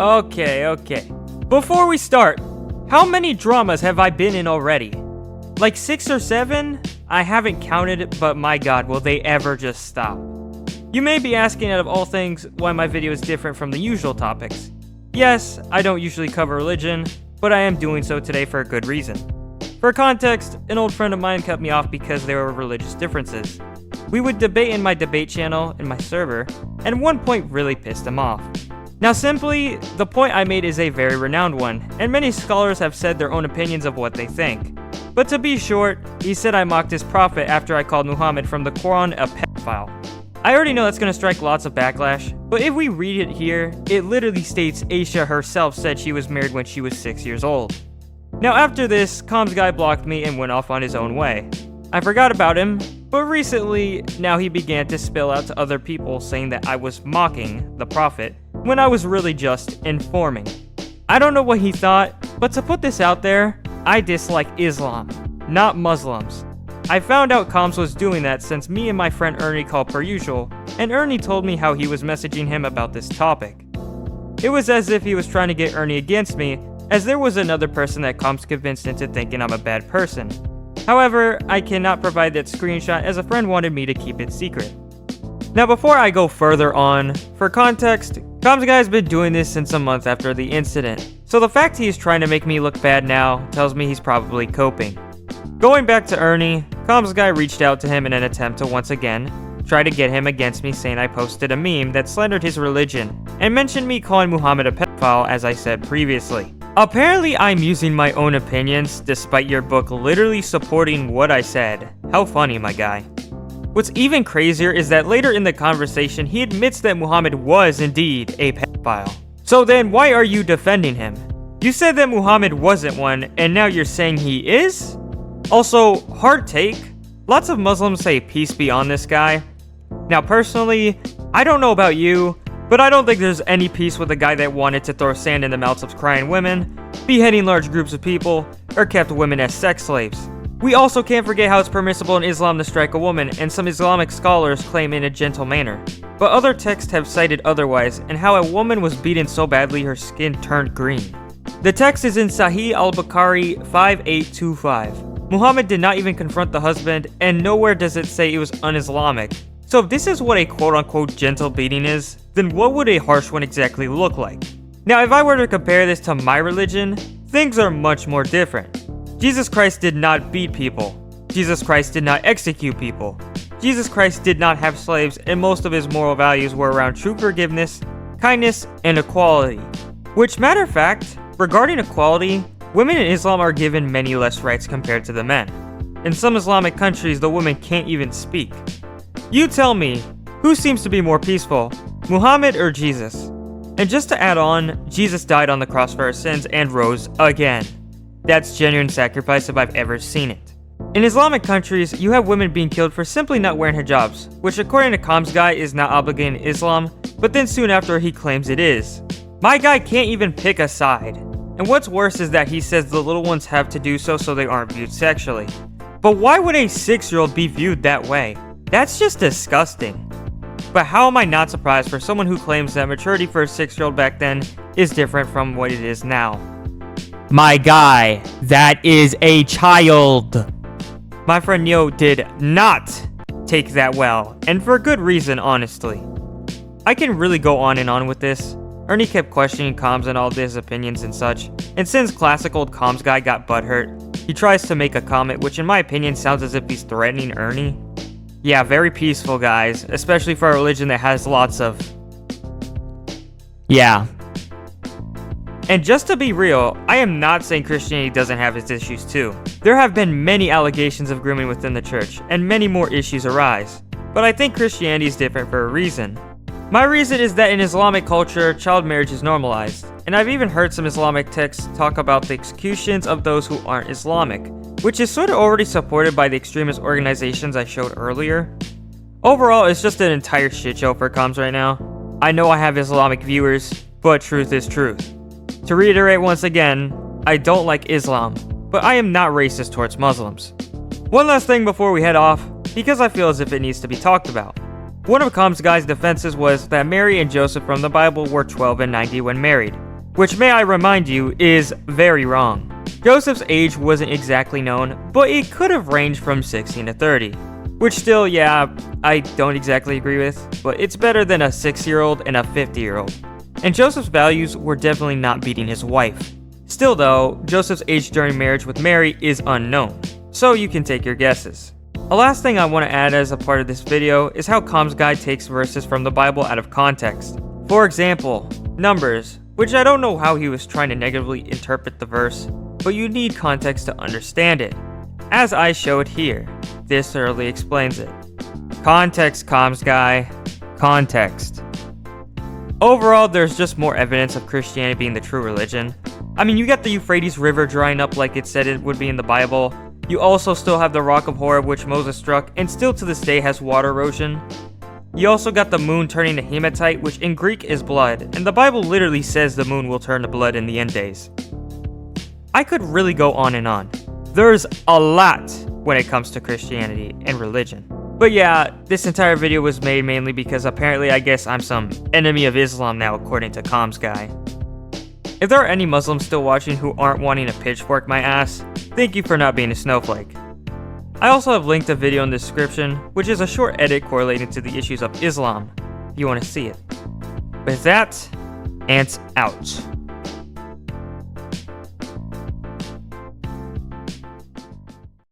Okay. Before we start, how many dramas have I been in already? Like 6 or 7? I haven't counted, but my god, will they ever just stop? You may be asking, out of all things, why my video is different from the usual topics. Yes, I don't usually cover religion, but I am doing so today for a good reason. For context, an old friend of mine cut me off because there were religious differences. We would debate in my debate channel in my server, and one point really pissed him off. Now simply, the point I made is a very renowned one, and many scholars have said their own opinions of what they think. But to be short, he said I mocked his prophet after I called Muhammad from the Quran a pedophile. I already know that's gonna strike lots of backlash, but if we read it here, it literally states Aisha herself said she was married when she was 6 years old. Now after this, comms guy blocked me and went off on his own way. I forgot about him, but recently, now he began to spill out to other people saying that I was mocking the prophet, when I was really just informing. I don't know what he thought, but to put this out there, I dislike Islam, not Muslims. I found out Comms was doing that since me and my friend Ernie called per usual, and Ernie told me how he was messaging him about this topic. It was as if he was trying to get Ernie against me, as there was another person that Comms convinced into thinking I'm a bad person. However, I cannot provide that screenshot as a friend wanted me to keep it secret. Now before I go further on, for context, Comms guy has been doing this since a month after the incident, so the fact he is trying to make me look bad now tells me he's probably coping. Going back to Ernie, Comms guy reached out to him in an attempt to once again try to get him against me, saying I posted a meme that slandered his religion and mentioned me calling Muhammad a pedophile, as I said previously. Apparently I'm using my own opinions despite your book literally supporting what I said. How funny, my guy. What's even crazier is that later in the conversation, he admits that Muhammad was indeed a pedophile. So then why are you defending him? You said that Muhammad wasn't one, and now you're saying he is? Also, hard take. Lots of Muslims say peace be on this guy. Now personally, I don't know about you, but I don't think there's any peace with a guy that wanted to throw sand in the mouths of crying women, beheading large groups of people, or kept women as sex slaves. We also can't forget how it's permissible in Islam to strike a woman, and some Islamic scholars claim in a gentle manner. But other texts have cited otherwise, and how a woman was beaten so badly her skin turned green. The text is in Sahih al-Bukhari 5825. Muhammad did not even confront the husband, and nowhere does it say it was un-Islamic. So if this is what a quote-unquote gentle beating is, then what would a harsh one exactly look like? Now if I were to compare this to my religion, things are much more different. Jesus Christ did not beat people. Jesus Christ did not execute people. Jesus Christ did not have slaves, and most of his moral values were around true forgiveness, kindness, and equality. Which, matter of fact, regarding equality, women in Islam are given many less rights compared to the men. In some Islamic countries, the women can't even speak. You tell me, who seems to be more peaceful, Muhammad or Jesus? And just to add on, Jesus died on the cross for our sins and rose again. That's genuine sacrifice if I've ever seen it. In Islamic countries, you have women being killed for simply not wearing hijabs, which according to Comms guy is not obligated in Islam, but then soon after he claims it is. My guy can't even pick a side. And what's worse is that he says the little ones have to do so they aren't viewed sexually. But why would a 6-year-old be viewed that way? That's just disgusting. But how am I not surprised for someone who claims that maturity for a 6-year-old back then is different from what it is now? My guy, that is a child. My friend Neo did not take that well, and for good reason, honestly. I can really go on and on with this. Ernie kept questioning Comms and all of his opinions and such, and since classic old Comms guy got butthurt, he tries to make a comment which in my opinion sounds as if he's threatening Ernie. Yeah, very peaceful guys, especially for a religion that has lots of... yeah. And just to be real, I am not saying Christianity doesn't have its issues too. There have been many allegations of grooming within the church, and many more issues arise. But I think Christianity is different for a reason. My reason is that in Islamic culture, child marriage is normalized, and I've even heard some Islamic texts talk about the executions of those who aren't Islamic, which is sort of already supported by the extremist organizations I showed earlier. Overall, it's just an entire shit show for Comms right now. I know I have Islamic viewers, but truth is truth. To reiterate once again, I don't like Islam, but I am not racist towards Muslims. One last thing before we head off, because I feel as if it needs to be talked about. One of Comms guy's defenses was that Mary and Joseph from the Bible were 12 and 90 when married, which, may I remind you, is very wrong. Joseph's age wasn't exactly known, but it could have ranged from 16 to 30. Which still, yeah, I don't exactly agree with, but it's better than a 6-year-old and a 50-year-old. And Joseph's values were definitely not beating his wife. Still though, Joseph's age during marriage with Mary is unknown, so you can take your guesses. The last thing I want to add as a part of this video is how Com's Guide takes verses from the Bible out of context. For example, Numbers, which I don't know how he was trying to negatively interpret the verse, but you need context to understand it. As I show it here, this thoroughly explains it. Context, Com's Guy. Context. Overall, there's just more evidence of Christianity being the true religion. I mean, you got the Euphrates River drying up like it said it would be in the Bible. You also still have the Rock of Horeb, which Moses struck, and still to this day has water erosion. You also got the moon turning to hematite, which in Greek is blood, and the Bible literally says the moon will turn to blood in the end days. I could really go on and on. There's a lot when it comes to Christianity and religion. But yeah, this entire video was made mainly because apparently I guess I'm some enemy of Islam now according to Com's Guy. If there are any Muslims still watching who aren't wanting to pitchfork my ass, thank you for not being a snowflake. I also have linked a video in the description, which is a short edit correlating to the issues of Islam, if you want to see it. With that, Ants out.